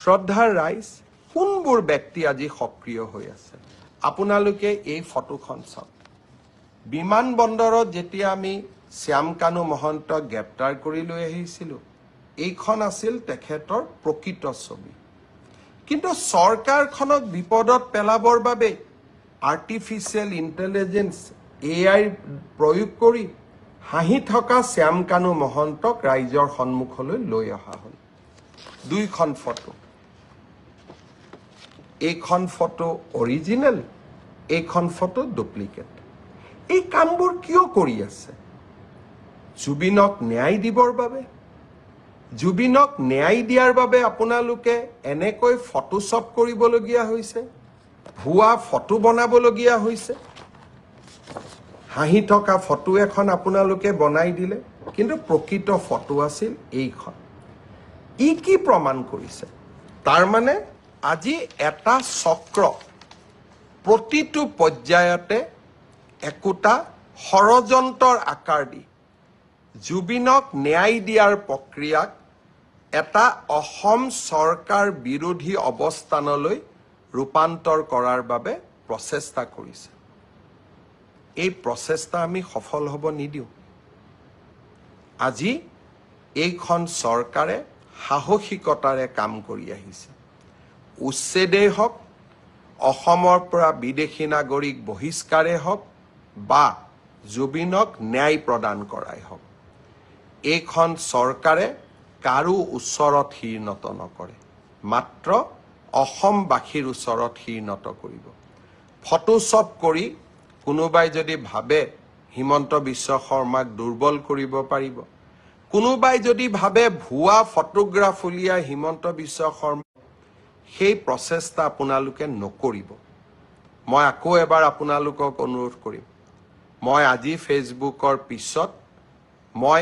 শ্ৰদ্ধাৰ ৰাইজ কোনবোৰ ব্যক্তি আজি সক্ৰিয় হৈ আছে আপোনালোকে এই ফটোখন চাওক বিমান বন্দৰত যেতিয়া আমি শ্যামকানু মহন্তক গ্ৰেপ্তাৰ কৰি লৈ আহিছিলোঁ এইখন আছিল তেখেতৰ প্ৰকৃত ছবি কিন্তু চৰকাৰখনক বিপদত পেলাবৰ বাবে আৰ্টিফিচিয়েল ইন্টেলিজেন্স AI প্ৰয়োগ কৰি হাঁহি থকা শ্যামকানু মহন্তক ৰাইজৰ সন্মুখলৈ লৈ অহা হ'ল দুইখন ফটো এইখন ফটো অৰিজিনেল এইখন ফটো ডুপ্লিকেট এই কামবোৰ কিয় কৰি আছে জুবিনক ন্যায় দিবৰ বাবে জুবিনক ন্যায় দিয়াৰ বাবে আপোনালোকে এনেকৈ ফটোশ্বপ কৰিবলগীয়া হৈছে ভুৱা ফটো বনাবলগীয়া হৈছে হাঁহি থকা ফটো এখন আপোনালোকে বনাই দিলে কিন্তু প্ৰকৃত ফটো আছিল এইখন ই কি প্ৰমাণ কৰিছে তাৰ মানে আজি এটা চক্ৰ প্ৰতিটো পৰ্যায়তে একোটা ষড়যন্ত্ৰৰ আকাৰ দি জুবিনক ন্যায় দিয়াৰ প্ৰক্ৰিয়াক এটা অসম চৰকাৰ বিৰোধী অৱস্থানলৈ ৰূপান্তৰ কৰাৰ বাবে প্ৰচেষ্টা কৰিছে এই প্ৰচেষ্টা আমি সফল হ'ব নিদিও আজি এইখন চৰকাৰে সাহসিকতাৰে কাম কৰি আহিছে উচ্ছেদেই হওক অসমৰ পৰা বিদেশী নাগৰিক বহিষ্কাৰে হওক বা জুবিনক ন্যায় প্ৰদান কৰাই হওক এইখন চৰকাৰে কাৰো ওচৰত হিৰ্ণত নকৰে মাত্ৰ অসমবাসীৰ ওচৰত হিৰ্ণত কৰিব ফটোশ্বপ কৰি কোনোবাই যদি ভাবে হিমন্ত বিশ্ব শৰ্মাক দুৰ্বল কৰিব পাৰিব কোনোবাই যদি ভাবে ভুৱা ফটোগ্ৰাফ উলিয়াই হিমন্ত বিশ্ব শৰ্মা সেই প্ৰচেষ্টা আপোনালোকে নকৰিব মই আকৌ এবাৰ আপোনালোকক অনুৰোধ কৰিম মই আজি ফেচবুকৰ পিছত মই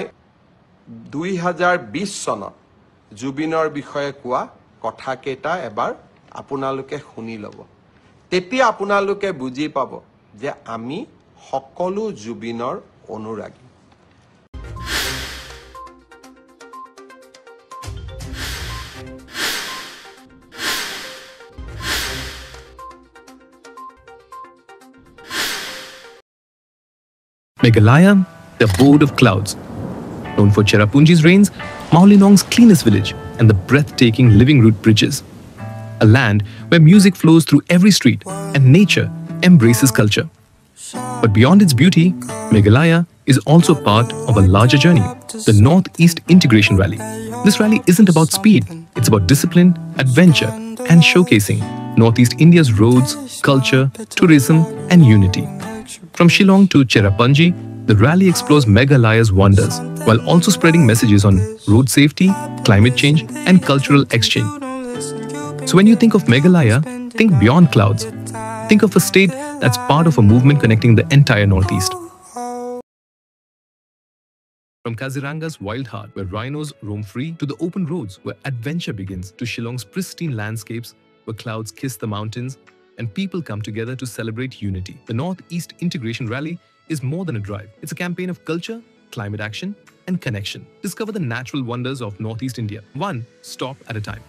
2020 চনত জুবিনৰ বিষয়ে কোৱা কথাকেইটা এবাৰ আপোনালোকে শুনি ল'ব তেতিয়া আপোনালোকে বুজি পাব যে আমি সকলো জুবিনৰ অনুৰাগী Meghalaya, the abode of clouds. Known for Cherrapunji's rains, Mawlyinong's cleanest village, and the breathtaking living root bridges. A land where music flows through every street and nature embraces culture. But beyond its beauty, Meghalaya is also part of a larger journey, the Northeast Integration Rally. This rally isn't about speed, it's about discipline, adventure, and showcasing Northeast India's roads, culture, tourism, and unity. From Shillong to Cherrapunji, the rally explores Meghalaya's wonders while also spreading messages on road safety, climate change, and cultural exchange. So when you think of Meghalaya, think beyond clouds. Think of a state that's part of a movement connecting the entire Northeast. From Kaziranga's wild heart, where rhinos roam free, to the open roads where adventure begins, to Shillong's pristine landscapes, where clouds kiss the mountains and people come together to celebrate unity. The Northeast Integration Rally is more than a drive. It's a campaign of culture, climate action, and connection. Discover the natural wonders of Northeast India, one stop at a time.